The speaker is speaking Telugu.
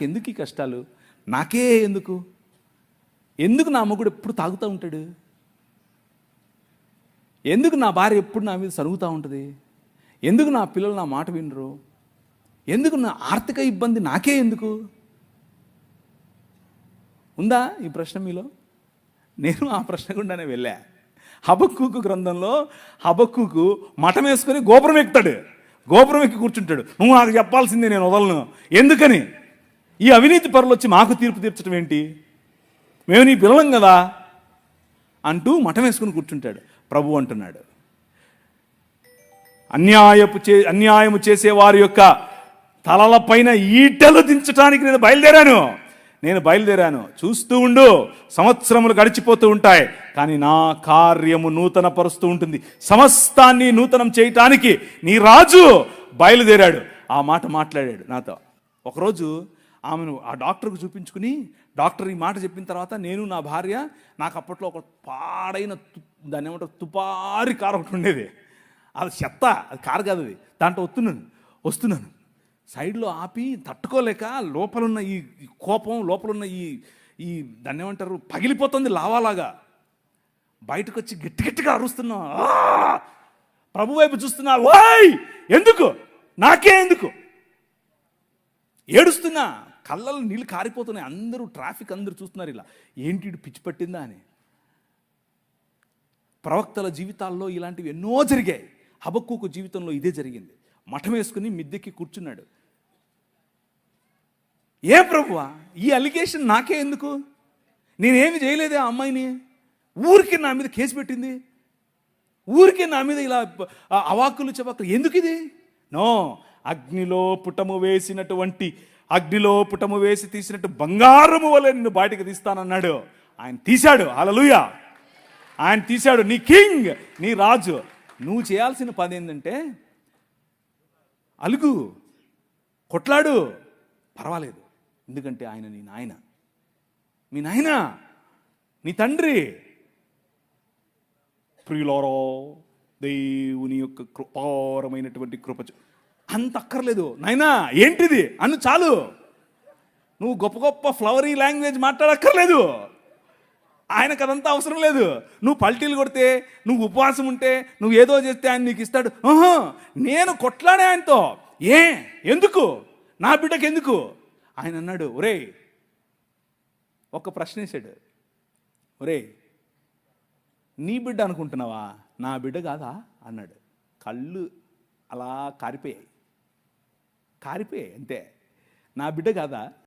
ఎందుకు ఈ కష్టాలు? నాకే ఎందుకు? ఎందుకు నా మొగుడు ఎప్పుడు తాగుతూ ఉంటాడు? ఎందుకు నా భార్య ఎప్పుడు నా మీద సరుగుతూ ఉంటుంది? ఎందుకు నా పిల్లలు నా మాట వినరు? ఎందుకు నా ఆర్థిక ఇబ్బంది నాకే ఎందుకు? ఉందా ఈ ప్రశ్న మీలో? నేను ఆ ప్రశ్న గుండానే వెళ్ళా. హబక్కూకు గ్రంథంలో హబక్కూకు మఠం వేసుకొని గోపురం ఎక్కుతాడు. గోపురం ఎక్కి కూర్చుంటాడు. నువ్వు నాకు చెప్పాల్సిందే, నేను వదలను. ఎందుకని? ఈ అవినీతి పరులు వచ్చి మాకు తీర్పు తీర్చడం ఏంటి? మేము నీ పిల్లలం కదా అంటూ మఠం వేసుకుని కూర్చుంటాడు. ప్రభు అంటున్నాడు, అన్యాయము చేసే వారి యొక్క తలలపైన ఈటలు దించడానికి నేను బయలుదేరాను. చూస్తూ ఉండు, సంవత్సరములు గడిచిపోతూ ఉంటాయి, కానీ నా కార్యము నూతన పరుస్తూ ఉంటుంది. సమస్తాన్ని నూతనం చేయటానికి నీ రాజు బయలుదేరాడు. ఆ మాట మాట్లాడాడు నాతో. ఒకరోజు ఆమెను ఆ డాక్టర్కు చూపించుకుని, డాక్టర్ ఈ మాట చెప్పిన తర్వాత నేను నా భార్య, నాకు అప్పట్లో ఒక పాడైన దాన్ని ఏమంటారు తుపారి కారు ఒకటి ఉండేది. అది చెత్త, అది కారు కాదు, అది. దాంట్లో వస్తున్నాను సైడ్లో ఆపి తట్టుకోలేక లోపలున్న ఈ కోపం, లోపలున్న ఈ దాన్ని ఏమంటారు పగిలిపోతుంది లావాలాగా. బయటకు వచ్చి గట్టిగా అరుస్తున్నా, ప్రభు వైపు చూస్తున్నా. ఓయ్ ఎందుకు? నాకే ఎందుకు? ఏడుస్తున్నా, కళ్ళలో నీళ్ళు కారిపోతున్నాయి. అందరూ ట్రాఫిక్ అందరూ చూస్తున్నారు. ఇలా ఏంటి పిచ్చి పట్టిందా అని. ప్రవక్తల జీవితాల్లో ఇలాంటివి ఎన్నో జరిగాయి. హబక్కూకు జీవితంలో ఇదే జరిగింది. మఠం వేసుకుని మిద్దెక్కి కూర్చున్నాడు. ఏ ప్రభువా, ఈ అలిగేషన్ నాకే ఎందుకు? నేనేమి చేయలేదే ఆ అమ్మాయిని. ఊరికే నా మీద కేసు పెట్టింది, ఊరికే నా మీద ఇలా అవాకులు చవాకులు. ఎందుకు ఇది? నో, అగ్నిలో పుటము వేసి తీసినట్టు బంగారము వలె నిన్ను బయటకు తీస్తానన్నాడు. ఆయన తీశాడు. హల్లెలూయా, ఆయన తీశాడు. నీ కింగ్, నీ రాజు. నువ్వు చేయాల్సిన పని ఏంటంటే అలుగు, కొట్లాడు, పర్వాలేదు. ఎందుకంటే ఆయన నీ నాయన, మీ నాయన, నీ తండ్రి. ప్రియులారా, దేవుని యొక్క కృపారమైనటువంటి కృప అంత అక్కర్లేదు. నాయనా ఏంటిది అను చాలు. నువ్వు గొప్ప గొప్ప ఫ్లవరీ లాంగ్వేజ్ మాట్లాడక్కర్లేదు. ఆయనకు అదంతా అవసరం లేదు. నువ్వు పల్టీలు కొడితే, నువ్వు ఉపవాసం ఉంటే, నువ్వు ఏదో చేస్తే ఆయన నీకు ఇస్తాడు. నేను కొట్లాడే ఆయనతో. ఎందుకు? నా బిడ్డకి ఎందుకు? ఆయన అన్నాడు, ఒరేయ్, ఒక ప్రశ్న వేసాడు. ఒరేయ్, నీ బిడ్డ అనుకుంటున్నావా? నా బిడ్డ కాదా అన్నాడు. కళ్ళు అలా కారిపోయాయి అంతే. నా బిడ్డ కాదా?